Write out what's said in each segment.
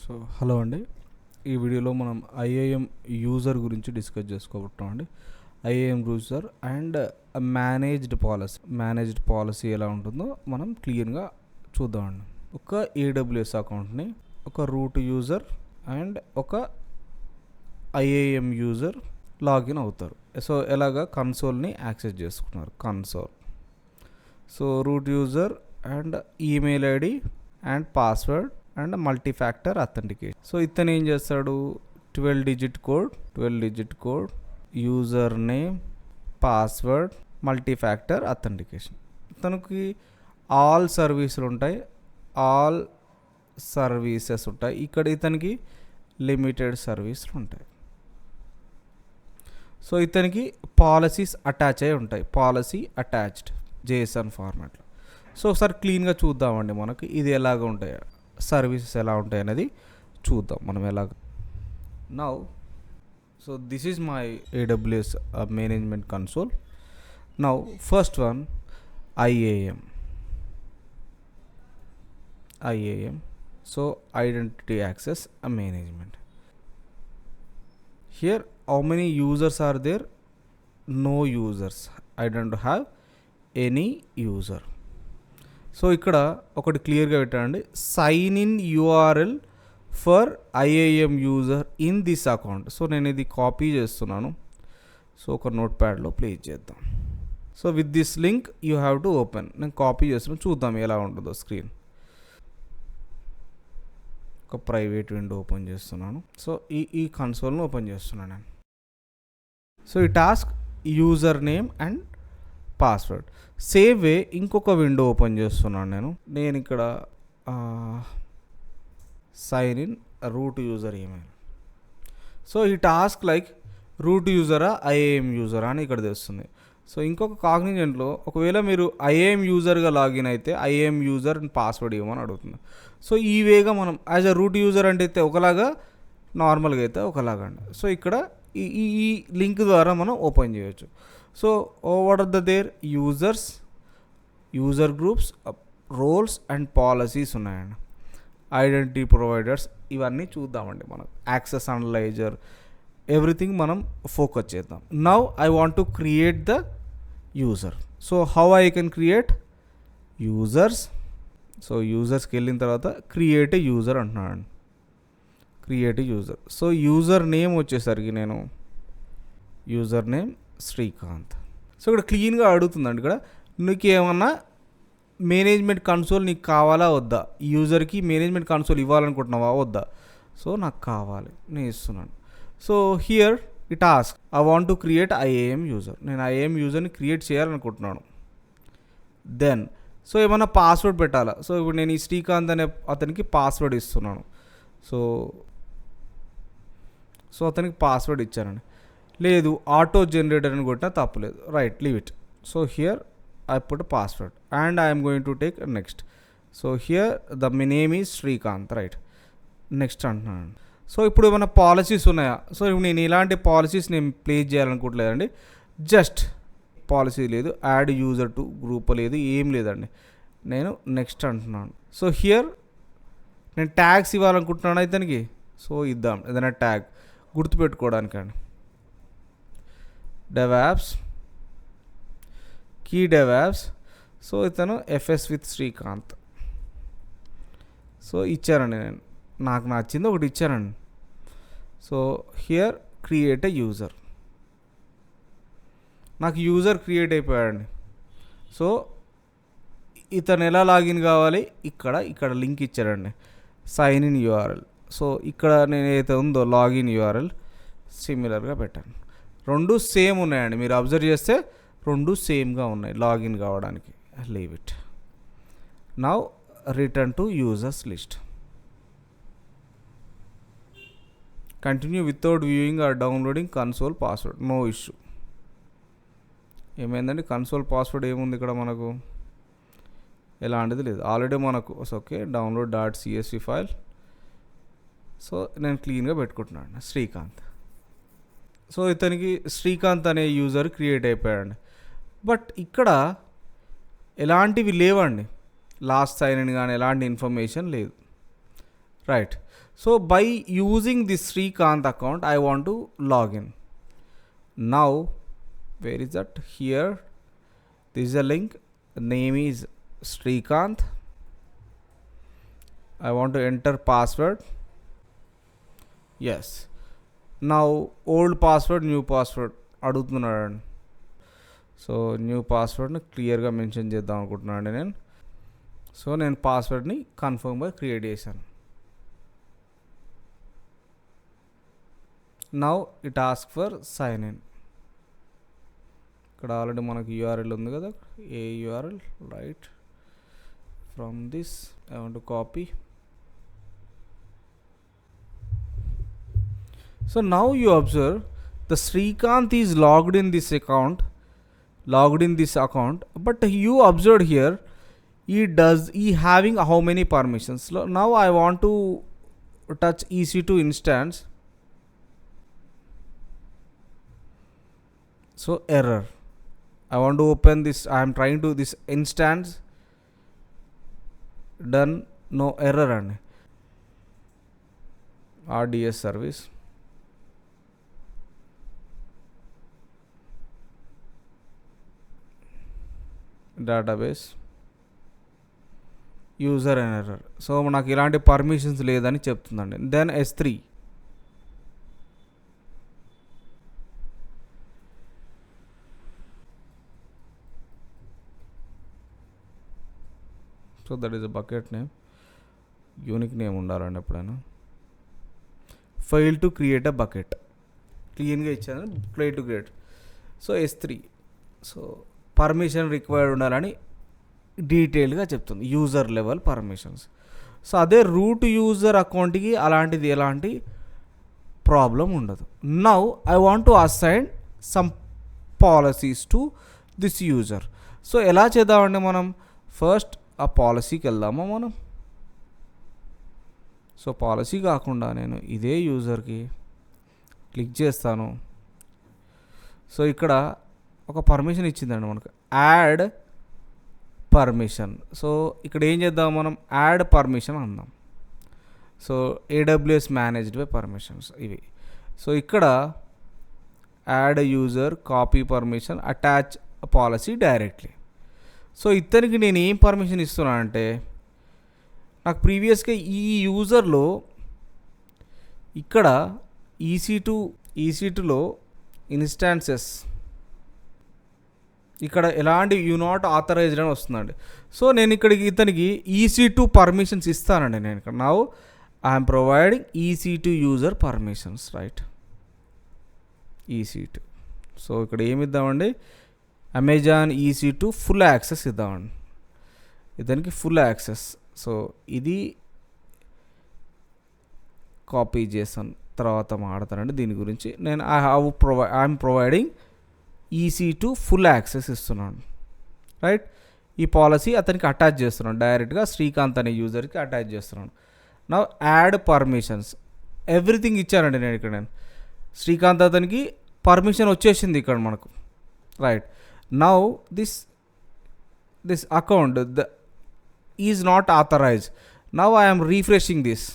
So hello అండి, ఈ వీడియోలో మనం ఐఏఎం యూజర్ గురించి డిస్కస్ చేసుకోబోతున్నాం అండి. IAM user and managed policy ఎలా ఉంటుందో మనం క్లియర్గా చూద్దామండి. ఒక ఏడబ్ల్యూఎస్ అకౌంట్ని ఒక రూట్ యూజర్ అండ్ ఒక ఐఏఎం యూజర్ లాగిన్ అవుతారు. సో ఎలాగా కన్సోల్ని యాక్సెస్ చేసుకున్నారు. So root user and email ID and password and multifactor authentication. So ఇతను ఏం చేస్తాడు, 12 digit code, user name, password, multifactor authentication. తనకి ఆల్ సర్వీసెస్ ఉంటాయి. ఇక్కడ ఇతనికి లిమిటెడ్ సర్వీసులు ఉంటాయి. సో ఇతనికి పాలసీస్ అటాచ్ అయి ఉంటాయి, పాలసీ అటాచ్డ్ JSON ఫార్మాట్లో. సో ఒకసారి క్లీన్గా చూద్దామండి, మనకి ఇది ఎలాగ ఉంటాయి, సర్వీసెస్ ఎలా ఉంటాయి అనేది చూద్దాం మనం ఎలాగ. Now so this is my AWS management console. Now first one IAM. So identity access management. Here how many users are there? No users. I don't have any user. So ఇక్కడ ఒకటి క్లియర్గా పెట్టండి, sign in URL for IAM user in this account. So నేను ఇది copy చేస్తున్నాను. So ఒక note ప్యాడ్లో place చేద్దాం. So with this link you have to open. నేను కాపీ చేస్తున్నాను, చూద్దాం ఎలా ఉంటుందో స్క్రీన్. ఒక ప్రైవేట్ విండో ఓపెన్ చేస్తున్నాను. సో ఈ కన్సోల్ను ఓపెన్ చేస్తున్నాను నేను. సో ఈ task user name and password. Same way ఇంకొక విండో ఓపెన్ చేస్తున్నాను నేను ఇక్కడ sign in root user email. So ఈ టాస్క్ లైక్ రూట్ యూజరా IAM యూజరా అని ఇక్కడ తెస్తుంది. సో ఇంకొక కాగ్నిజెంట్లో ఒకవేళ మీరు IAM యూజర్గా లాగిన్ అయితే IAM యూజర్ అండ్ పాస్వర్డ్ ఇవ్వమని అడుగుతుంది. సో ఈ వేగా మనం యాజ్ అ రూట్ యూజర్ అంటే అయితే ఒకలాగా, నార్మల్గా అయితే ఒకలాగా అండి. సో ఇక్కడ ఈ లింక్ ద్వారా మనం ఓపెన్ చేయొచ్చు. So what are there user groups, roles and policies ఉన్నాయండి. ఐడెంటిటీ ప్రొవైడర్స్ ఇవన్నీ చూద్దామండి మనం. యాక్సెస్ అనలైజర్ ఎవ్రీథింగ్ మనం ఫోకస్ చేద్దాం. Now I want to create the user. So how I can create users. So యూజర్స్కి వెళ్ళిన తర్వాత క్రియేట్ ఏ యూజర్ అంటున్నాను. Create a user. So user name వచ్చేసరికి నేను యూజర్ నేమ్ శ్రీకాంత్. సో ఇక్కడ క్లీన్గా అడుగుతుందండి, ఇక్కడ నీకు ఏమన్నా మేనేజ్మెంట్ కన్సోల్ నీకు కావాలా వద్దా, యూజర్కి మేనేజ్మెంట్ కన్సోల్ ఇవ్వాలనుకుంటున్నావా వద్దా. సో నాకు కావాలి, నేను ఇస్తున్నాను. సో హియర్ ఈ task I want to create IAM user. నేను IAM యూజర్ని క్రియేట్ చేయాలనుకుంటున్నాను. దెన్ సో ఏమన్నా పాస్వర్డ్ పెట్టాలా. సో ఇప్పుడు నేను ఈ శ్రీకాంత్ అనే అతనికి పాస్వర్డ్ ఇస్తున్నాను. సో అతనికి పాస్వర్డ్ ఇచ్చానండి. లేదు ఆటో జనరేటర్ అని కొట్టినా తప్పులేదు, right, leave it. So here I put a password and I am going to take next. So here the name is Srikanth, right? Next అంటున్నాను. సో ఇప్పుడు ఏమైనా పాలసీస్ ఉన్నాయా. సో ఇప్పుడు నేను ఇలాంటి పాలసీస్ నేను ప్లేస్ చేయాలనుకోవట్లేదండి. జస్ట్ పాలసీ లేదు, add user to group లేదు, ఏం లేదండి. నేను నెక్స్ట్ అంటున్నాను. సో హియర్ నేను ట్యాగ్స్ ఇవ్వాలనుకుంటున్నాను ఇతనికి. సో ఇద్దాం ఏదైనా ట్యాగ్ గుర్తుపెట్టుకోవడానికండి. DevApps, key DevApps. సో ఇతను FS విత్ శ్రీకాంత్. సో ఇచ్చానండి, నేను నాకు నచ్చింది ఒకటి ఇచ్చానండి. So here create a user. నాకు యూజర్ క్రియేట్ అయిపోయాడండి. సో ఇతను ఎలా లాగిన్ కావాలి, ఇక్కడ లింక్ ఇచ్చాడండి, సైన్ ఇన్ URL. సో ఇక్కడ నేను ఏదైతే ఉందో లాగిన్ URL సిమిలర్గా పెట్టాను. రెండు సేమ్ ఉన్నాయండి, మీరు అబ్జర్వ్ చేస్తే రెండు సేమ్గా ఉన్నాయి లాగిన్ కావడానికి. Leave it. Now return to users list. Continue without viewing or downloading console password, no issue. ఏమైందండి, కన్సోల్ పాస్వర్డ్ ఏముంది ఇక్కడ మనకు, ఎలాంటిది లేదు, ఆల్రెడీ మనకు. Okay, download .csv file. So నేను క్లీన్గా పెట్టుకుంటున్నాను శ్రీకాంత్. సో ఇతనికి శ్రీకాంత్ అనే యూజర్ క్రియేట్ అయిపోయాడండి. బట్ ఇక్కడ ఎలాంటివి లేవండి, లాస్ట్ సైన్ ఇన్ కానీ ఎలాంటి ఇన్ఫర్మేషన్ లేదు. right? So by using this Srikanth account I want to log in. Now where is that? Here, this is a link, name is Srikanth. I want to enter password. Yes, now old password, new password అడుగుతున్నాడు. So new పాస్వర్డ్ని క్లియర్గా mention చేద్దాం అనుకుంటున్నాను నేను. So నేను పాస్వర్డ్ని కన్ఫర్మ్గా create చేశాను. Now it ask for sign in. ఇక్కడ already మనకి యూఆర్ఎల్ ఉంది కదా, a URL, right? From this I want to copy. So now you observe the Srikanth is logged in this account, but you observed here he having how many permissions. Now I want to touch EC2 instance. So error. I want to open this. I am trying to this instance. Done. No error and RDS service. Database user and error. So నాకు ఇలాంటి permissions లేదని చెప్తుందండి. Then S3. So that is a bucket name. Unique name ఉండాలండి ఎప్పుడైనా. Fail to create a bucket క్లీన్గా ఇచ్చాను, fail to create. So S3. So permission required ఉండాలని డీటెయిల్గా చెప్తుంది, యూజర్ లెవెల్ పర్మిషన్స్. సో అదే రూట్ యూజర్ అకౌంట్కి అలాంటిది ఎలాంటి ప్రాబ్లం ఉండదు. Now I want to assign some policies to this user. So ఎలా చేద్దామండి మనం? ఫస్ట్ ఆ పాలసీకి వెళ్దామా మనం. సో పాలసీ కాకుండా నేను ఇదే యూజర్కి క్లిక్ చేస్తాను. సో ఇక్కడ ఒక పర్మిషన్ ఇచ్చిందండి మనకు, యాడ్ పర్మిషన్. సో ఇక్కడ ఏం చేద్దాం మనం? యాడ్ పర్మిషన్ అందాం. So AWS managed by permissions ఇవి. సో ఇక్కడ add user, copy permission, attach policy directly. So ఇతనికి నేను ఏం పర్మిషన్ ఇస్తున్నానంటే, నాకు ప్రీవియస్గా ఈ యూజర్లో ఇక్కడ EC2లో ఇన్స్టాన్సెస్ ఇక్కడ ఎలాంటి యూ నాట్ ఆథరైజ్డ్ అని వస్తుందండి. సో నేను ఇక్కడికి ఇతనికి EC2 పర్మిషన్స్ ఇస్తానండి. నేను ఇక్కడ now I'm providing EC2 user permissions, right? EC2. So ఇక్కడ ఏమి ఇద్దామండి? అమెజాన్ EC2 ఫుల్ యాక్సెస్ ఇద్దామండి ఇతనికి, ఫుల్ యాక్సెస్. సో ఇది కాపీ చేస్తాను, తర్వాత మాట్లాడతానండి దీని గురించి. నేను I'm providing EC2 full access ఇస్తున్నాను, రైట్? ఈ పాలసీ అతనికి అటాచ్ చేస్తున్నాను, డైరెక్ట్గా శ్రీకాంత్ అనే యూజర్కి అటాచ్ చేస్తున్నాను. నా యాడ్ పర్మిషన్స్ ఎవ్రీథింగ్ ఇచ్చానండి నేను ఇక్కడ. నేను శ్రీకాంత్ అతనికి పర్మిషన్ వచ్చేసింది ఇక్కడ మనకు, right? Now this account is not authorized. Now I am refreshing this.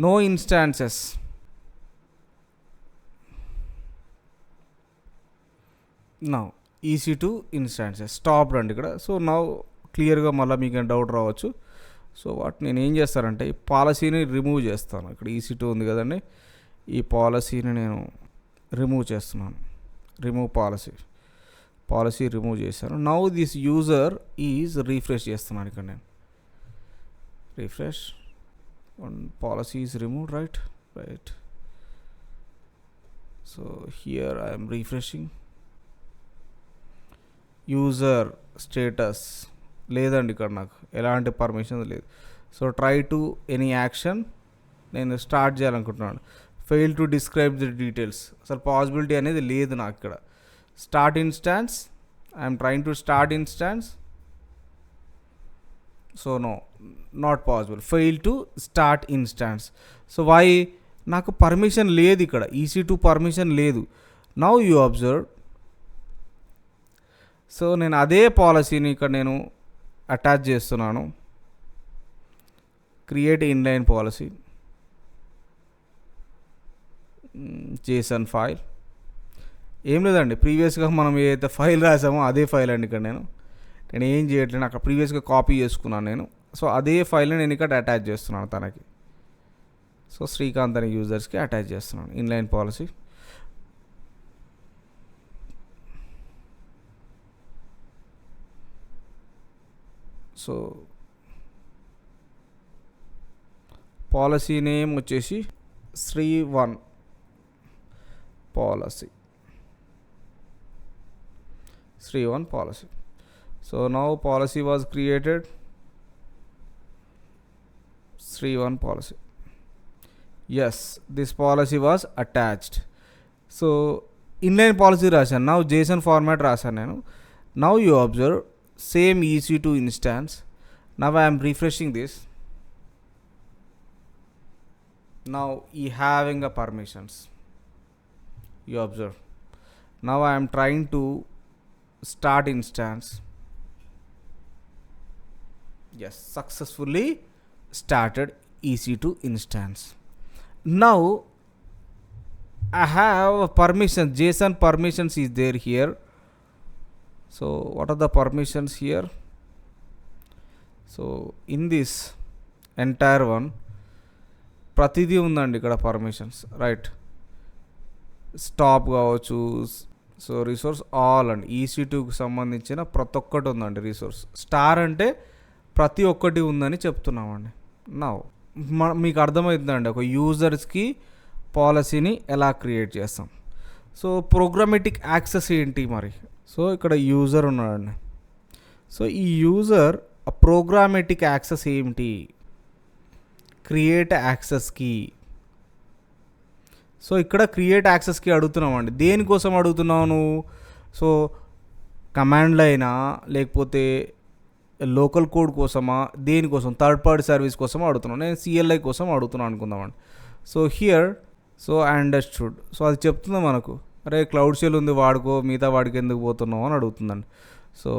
No instances. Now EC2 instances stop రండి ఇక్కడ. సో నౌ క్లియర్గా మళ్ళీ మీకు డౌట్ రావచ్చు. సో వాటి నేను ఏం చేస్తానంటే ఈ పాలసీని రిమూవ్ చేస్తాను. ఇక్కడ EC2 ఉంది కదండి, ఈ పాలసీని నేను రిమూవ్ చేస్తున్నాను. రిమూవ్ పాలసీ రిమూవ్ చేశాను. Now this user is refresh చేస్తున్నాను ఇక్కడ నేను. Refresh, policy is remove, right? So here I am refreshing. User status లేదండి ఇక్కడ, నాకు ఎలాంటి పర్మిషన్ లేదు. So try to any action నేను స్టార్ట్ చేయాలనుకుంటున్నాను. Fail to describe the details, అసలు పాసిబిలిటీ అనేది లేదు నాకు ఇక్కడ. Start instance, I'm trying to start instance. So no, not possible. Fail to start instance. So why? నాకు పర్మిషన్ లేదు ఇక్కడ, EC2 పర్మిషన్ లేదు. Now you observe. సో నేను అదే పాలసీని ఇక్కడ నేను అటాచ్ చేస్తున్నాను. Create inline policy, Jason file. ఏం లేదండి, ప్రీవియస్గా మనం ఏదైతే ఫైల్ రాసామో అదే ఫైల్ అండి. ఇక్కడ నేను ఏం చేయట్లేదు, అక్కడ ప్రీవియస్గా కాపీ చేసుకున్నాను నేను. సో అదే ఫైల్ని నేను ఇక్కడ అటాచ్ చేస్తున్నాను తనకి. సో శ్రీకాంత్ అనే యూజర్స్కి అటాచ్ చేస్తున్నాను inline policy. So policy name వచ్చేసి శ్రీ1 పాలసీ, శ్రీ1 policy. So now policy was created, శ్రీ1 policy. Yes, this policy was attached. So inline policy రాశాను, నౌ జేసన్ ఫార్మాట్ రాశాను నేను. Now you observe same EC2 instance. Now I am refreshing this. Now you having a permissions, you observe. Now I am trying to start instance. Yes, successfully started EC2 instance. Now I have permission, JSON permissions is there here. So what are the permissions here? So in this entire one ప్రతిదీ ఉందండి ఇక్కడ permissions, right. Stop కావచ్చు, so resource all అండి, EC2కి సంబంధించిన ప్రతి ఒక్కటి ఉందండి resource. Star అంటే ప్రతి ఒక్కటి ఉందని చెప్తున్నామండి. నా మీకు అర్థమవుతుందండి ఒక యూజర్స్కి పాలసీని ఎలా క్రియేట్ చేస్తాం. సో ప్రోగ్రామేటిక్ యాక్సెస్ ఏంటి మరి? సో ఇక్కడ యూజర్ ఉన్నాడండి. సో ఈ యూజర్ ప్రోగ్రామేటిక్ యాక్సెస్ ఏమిటి? క్రియేట్ యాక్సెస్కి. సో ఇక్కడ క్రియేట్ యాక్సెస్కి అడుగుతున్నామండి. దేనికోసం అడుగుతున్నాను? సో కమాండ్ లైనా లేకపోతే లోకల్ కోడ్ కోసమా, దేనికోసం? థర్డ్ పార్టీ సర్వీస్ కోసం అడుగుతున్నాను. నేను CLI కోసం అడుగుతున్నాను అనుకుందామండి. So here, so understood. So అది చెప్తుందా మనకు, అరే క్లౌడ్ షెల్ ఉంది వాడుకో, మిగతా వాడికి ఎందుకు పోతున్నావు అని అడుగుతుందండి. సో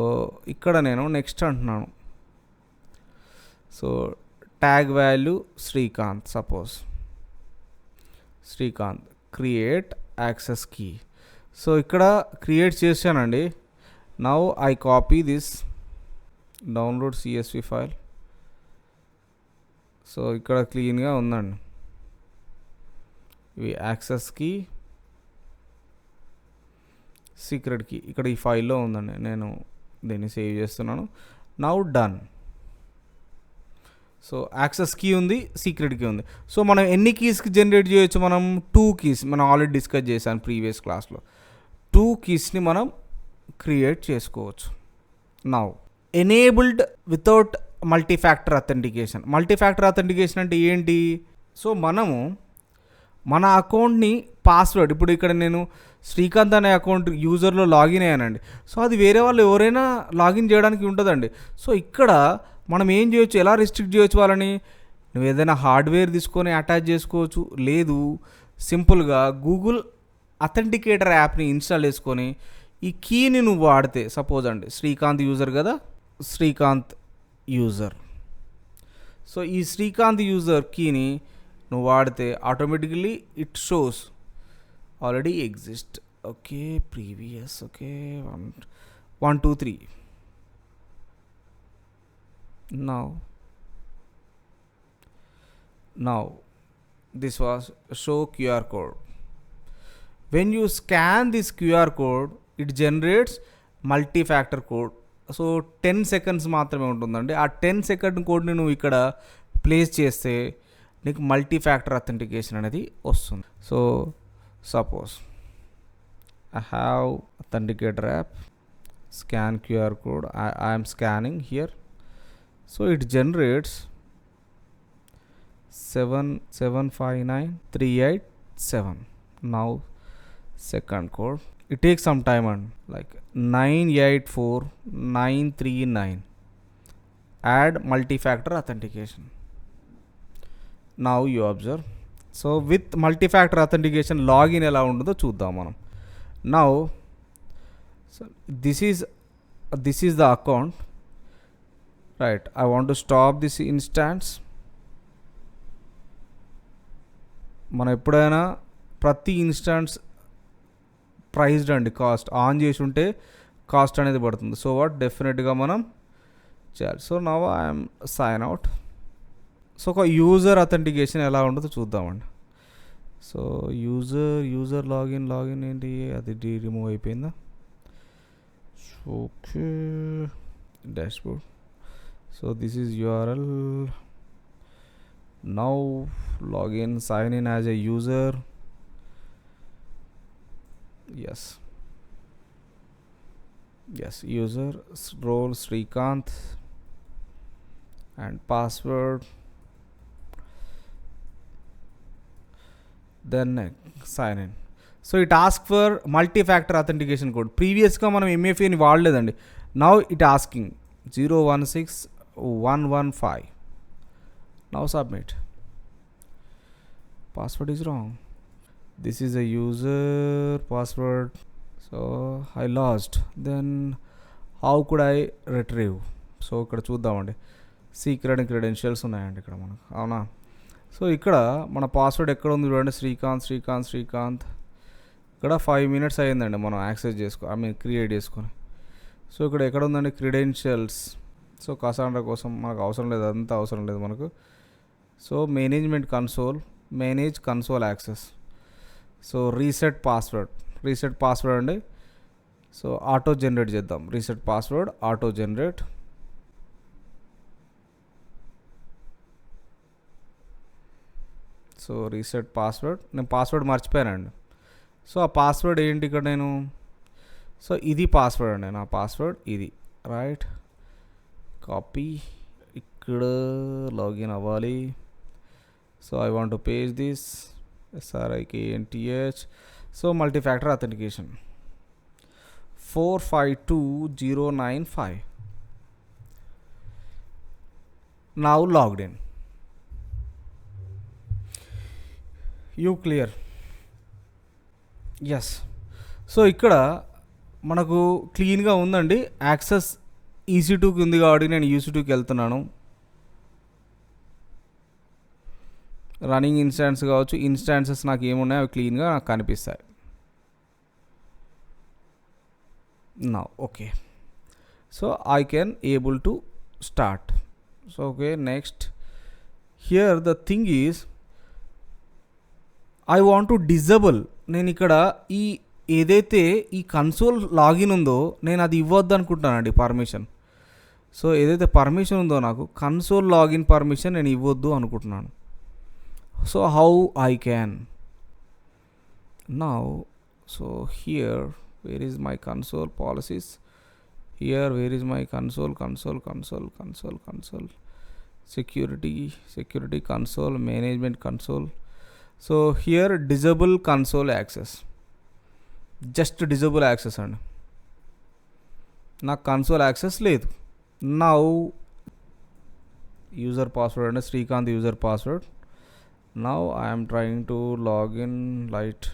ఇక్కడ నేను నెక్స్ట్ అంటున్నాను. So tag value Srikanth, suppose Srikanth create access key. So ఇక్కడ క్రియేట్ చేశానండి. Now I copy this, download CSV file. So ఇక్కడ క్లీన్గా ఉందండి ఇవి యాక్సెస్ కీ, సీక్రెట్ కీ ఇక్కడ ఈ ఫైల్లో ఉందండి. నేను దీన్ని సేవ్ చేస్తున్నాను. Now done. So access key ఉంది, సీక్రెట్ కీ ఉంది. సో మనం ఎన్ని కీస్కి జనరేట్ చేయొచ్చు? మనం 2 keys, మనం ఆల్రెడీ డిస్కస్ చేశాను ప్రీవియస్ క్లాస్లో. 2 keysని మనం క్రియేట్ చేసుకోవచ్చు. Now enabled without multifactor authentication. Multifactor authentication అంటే ఏంటి? సో మనము మన అకౌంట్ని పాస్వర్డ్, ఇప్పుడు ఇక్కడ నేను శ్రీకాంత్ అనే అకౌంట్ యూజర్లో లాగిన్ అయ్యానండి. సో అది వేరే వాళ్ళు ఎవరైనా లాగిన్ చేయడానికి ఉంటుందండి. సో ఇక్కడ మనం ఏం చేయొచ్చు, ఎలా రిస్ట్రిక్ట్ చేయొచ్చు వాళ్ళని? నువ్వు ఏదైనా హార్డ్వేర్ తీసుకొని అటాచ్ చేసుకోవచ్చు, లేదు సింపుల్గా గూగుల్ అథెంటికేటర్ యాప్ని ఇన్స్టాల్ చేసుకొని ఈ కీని నువ్వు వాడితే, సపోజ్ అండి శ్రీకాంత్ యూజర్ కదా, శ్రీకాంత్ యూజర్. సో ఈ శ్రీకాంత్ యూజర్ కీని నువ్వు వాడితే automatically it shows already exist. Okay, previous, okay 1 2 3. Now this was show QR code. When you scan this QR code, it generates multi-factor code. So 10 seconds మాత్రమే ఉంటుందండి. ఆ 10 second కోడ్ని నువ్వు ఇక్కడ ప్లేస్ చేస్తే నీకు మల్టీఫ్యాక్టర్ అథెంటికేషన్ అనేది వస్తుంది. So suppose I have authenticator app, scan QR code. I am scanning here. So it generates 7759387. Now second code, it takes some time and like 984939. Add multi-factor authentication. Now you observe. So with multi-factor authentication login ఎలా ఉంటుందో చూద్దాం మనం. Now so this is the account, right? I want to stop this instance. మనం ఎప్పుడైనా ప్రతి instance praised అండి, cost on చేసి ఉంటే కాస్ట్ అనేది పడుతుంది. సో వాట్ డెఫినెట్గా మనం చేయాలి. So now I'm sign out. So ఒక యూజర్ అథెంటికేషన్ ఎలా ఉంటుందో చూద్దామండి. సో యూజర్ లాగిన్ ఏంటి, అది రిమూవ్ అయిపోయిందా? Okay, dashboard. So this is URL. Now login, sign in as a user. yes user role Srikanth and password, then sign in. So it ask for multi factor authentication code. ప్రీవియస్గా మనం ఎంఎఫ్ఏని వాడలేదండి. Now it asking 016115. Now submit. Password is wrong. This is a user password. So I lost. Then how could I retrieve? So ఇక్కడ చూద్దామండి, secret and credentials ఉన్నాయండి ఇక్కడ మనకు, అవునా? సో ఇక్కడ మన పాస్వర్డ్ ఎక్కడ ఉంది చూడండి, శ్రీకాంత్. ఇక్కడ 5 minutes అయ్యిందండి మనం యాక్సెస్ క్రియేట్ చేసుకొని. సో ఇక్కడ ఎక్కడ ఉందండి క్రెడెన్షియల్స్. సో కసాండ్రా కోసం మనకు అవసరం లేదు, అదంతా అవసరం లేదు మనకు. So manage console access. So reset password అండి. సో ఆటో జనరేట్ చేద్దాం. Reset password auto generate. So reset password, నేను పాస్వర్డ్ మర్చిపోయానండి. సో ఆ పాస్వర్డ్ ఏంటి ఇక్కడ నేను, సో ఇది పాస్వర్డ్ అండి, నా పాస్వర్డ్ ఇది, రైట్? కాపీ, ఇక్కడ లాగిన్ అవ్వాలి. So I want to page this SRIKNTH. So multi factor authentication 452095. Now logged in. You clear? Yes. So ఇక్కడ మనకు క్లీన్గా ఉందండి. యాక్సెస్ EC2కి ఉంది కాబట్టి నేను EC2కి వెళ్తున్నాను. రన్నింగ్ ఇన్స్టాన్స్ కావచ్చు, ఇన్స్టాన్సెస్ నాకు ఏమున్నాయో అవి క్లీన్గా నాకు కనిపిస్తాయి. Now okay. So I can able to start. So okay, next here the thing is I want to disable. నేను ఇక్కడ ఏదైతే ఈ కన్సోల్ లాగిన్ ఉందో నేను అది ఇవ్వద్దు అనుకుంటానండి పర్మిషన్. సో ఏదైతే పర్మిషన్ ఉందో నాకు కన్సోల్ లాగిన్ పర్మిషన్ నేను ఇవ్వద్దు అనుకుంటున్నాను. So how I can now? So here where is my console policies? Here where is my console security console, management console. So here disable console access, just disable access అండి. నాకు console access లేదు. Now user password అంటే Srikanth user password. Now I'm trying to login light.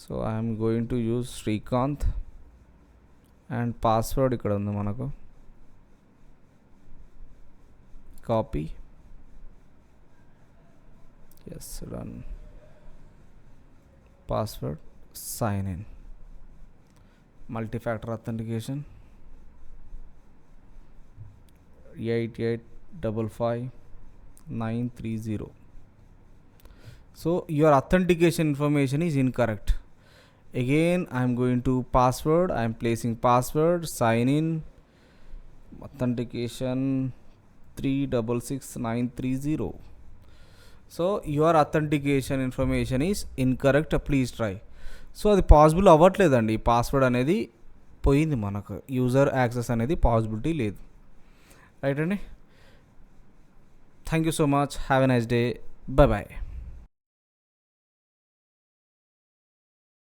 So I'm going to use Srikanth and password ఇక్కడ ఉంది మనకు. Copy, yes, run password, sign in, multi factor authentication 88555930. So your authentication information is incorrect. Again I am going to password, I am placing password, sign in, authentication 366930. So your authentication information is incorrect, please try. So అది possible అవ్వట్లేదండి. ఈ password అనేది పోయింది, మనకు user access అనేది possibility లేదు. Right అండి. Thank you so much. Have a nice day. Bye bye.